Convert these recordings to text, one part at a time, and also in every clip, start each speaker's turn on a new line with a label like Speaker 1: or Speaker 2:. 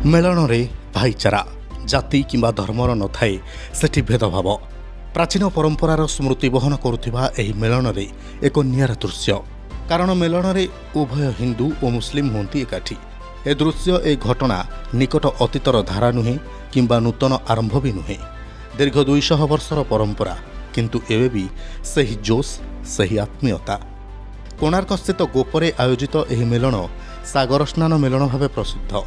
Speaker 1: मेलनरे भाईचारा जाति किंबा धर्मर नथाए सेठी भेदभाव प्राचीन परंपरार स्मृति बहन करुथिबा एही मेलनरे एक नियारा दृश्य। कारण मेलनरे उभय हिंदू और मुस्लिम होती एकाठी। ए दृश्य ए घटना निकट अतीतर धारा नुहे किंबा नूतन आरंभ भी नुहे। दीर्घ 200 वर्षर परंपरा किंतु एबे भी सही जोश सही आत्मीयता। कोणार्क स्थित गोपरे आयोजित एही मेलन सागर स्नान मेलन भावे प्रसिद्ध।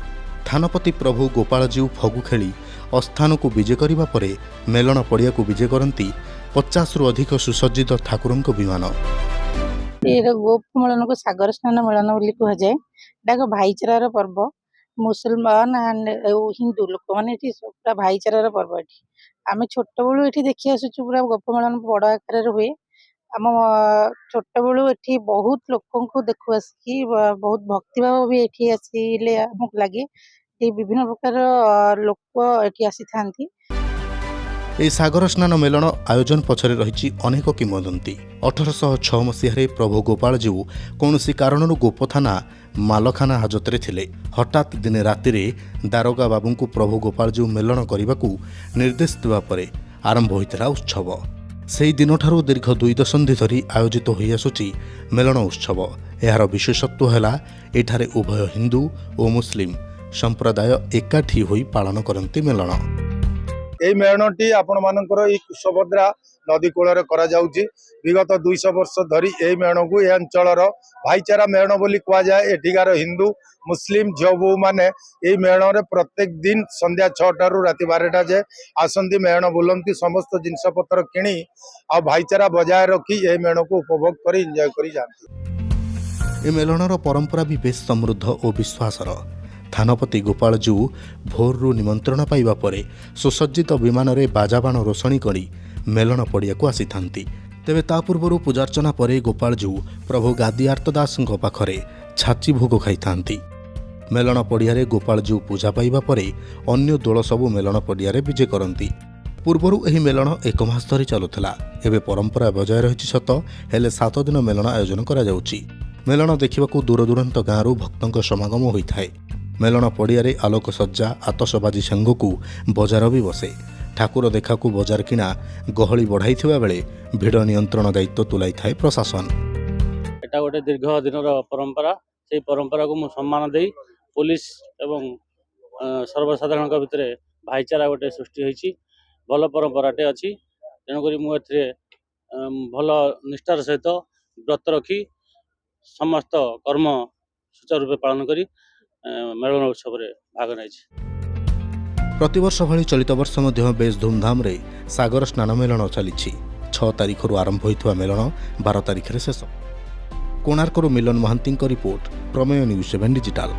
Speaker 1: थानपति प्रभु गोपालजीउ फगु खेली अस्थान को विजे करने पर मेलन पड़िया को विजे करती 50 रु अधिक सुसज्जित ठाकुरों विमान।
Speaker 2: गोप मेलन को सागर स्नान मेलन बोली कह जाए। एक भाईचारार पर्व। मुसलमान एंड हिंदू लोक मैंने पूरा भाईचारार पर्व। आम छोट बलू ये देखी आसुचु पूरा गोप मेलन बड़ आकार हुए। आम छोट बलू ये बहुत लोक को देखु आसिकी बहुत भक्तिभाव भी ये आसिले आमको लगे विभिन्न प्रकार लोक ये आसी था।
Speaker 1: এই সাগর স্নান মেলন আয়োজন পছরে রয়েছে অনেক কিংবদন্তি। 1806 মସିହାରେ প্রভু গোপালজীউ কৌশি কারণରୁ গোপথানা মালখানা হাজতরে ଥିଲେ। হঠাৎ দিনে রাতিরে দারোগা বাবুଙ୍କୁ প্রভু গোপালজীউ মেলন କରିବାକୁ ନିର୍ଦ୍ଦେଶ ଦେବା ପରେ ଆରମ୍ଭ ହୋଇଥିଲା ଉତ୍ସବ। ସେହି ଦିନଠାରୁ ଦୀର୍ଘ 2 ଦଶନ୍ଧି ଧରି ଆୟୋଜିତ ହୋଇ ଆସୁଛି ମେଲଣ ଉତ୍ସବ। ଏହାର ବିଶେଷତ୍ୱ ହେଲା ଏଠାରେ ଉଭୟ ହିନ୍ଦୁ ଓ ମୁସଲିମ ସମ୍ପ୍ରଦାୟ ଏକାଠି ହୋଇ ପାଳନ କରନ୍ତି ମେଲଣ।
Speaker 3: এই মেলনটি আপনার এই কুশভদ্রা নদী কূଳରେ କରାଯାଉଛି। বিগত 200 ବର୍ଷ ধরি এই মেলনକୁ এই অঞ্চলর ভাইচারা মেলন বলি কুযাଏ। এঠিকার হিন্দু মুসলিম ঝিও বউ মানে এই মেলନରେ প্রত্যেক দিন সন্ধ্যা 6টাରୁ রাতি 12টা যে আসନ୍ତି মেলন বুলନ୍ତି সমস্ত জিনিসপত্র কিনি আর ভাইচারা বজায় রখি এই মেলনକୁ উপভোগ করে এনজয় করে যাନ୍ତି।
Speaker 1: ଏ ମେଲଣର ପରମ୍ପରା ବି ବେଶ୍ ସମୃଦ୍ଧ ଓ ବିଶ୍ୱାସର। थानपति गोपालजीउ भोररू निमंत्रण पाइबा परे सुसज्जित विमानरे बाजाबाण रोषणी करी मेलन पड़िया को आसी थांती। तेबे ता पूर्वरु पूजार्चना परे गोपालजीउ प्रभु गादी आर्तदासଙ୍କ पाखरे छाची भोग खाई थांती। मेलन पड़ियारे गोपालजीउ पूजा पाइबा परे अन्य दोल सबु मेलन पड़ियारे विजे करती। पूर्वरु एही मेलन 1 मास धरी चलुथिला। एबे परंपरा बजाय रहिछि सत, हेले 7 दिन मेलन आयोजन करा जाउछि। मेलन देखिबाकू दूर दूरांत गाँरु भक्तଙ୍କ समागम होइथाय। मेलन पड़ियारे आलोकसज्जा आतसबाजी सांगकू बजार भी बसे। ठाकुर देखाकू बजार किणा गहली बढ़ाई बेले भिड़ नियंत्रण दायित्व तुलाई थाए प्रशासन।
Speaker 4: एटा गोटे दीर्घ दिनर परंपरा। से परंपरा को सम्मान दे पुलिस एवं सर्वसाधारण भितर भाईचारा गोटे सृष्टि होइछि। भल परंपराटे अच्छी। तेणुक मुझे भल निष्ठार सहित व्रत रखी समस्त कर्म सुचारू रूपे पालन करी मेलन उत्सव भाग नहीं।
Speaker 1: प्रतिवर्ष भली चलित वर्ष मध्य बेस धूमधाम रे सागर स्नान मेलन चली। 6 तारिखर आरंभ होइथवा मेलन 12 तारिख शेष। कोणार्करू मिलन महांती रिपोर्ट, प्रमेय न्यूज 7 डिजिटल।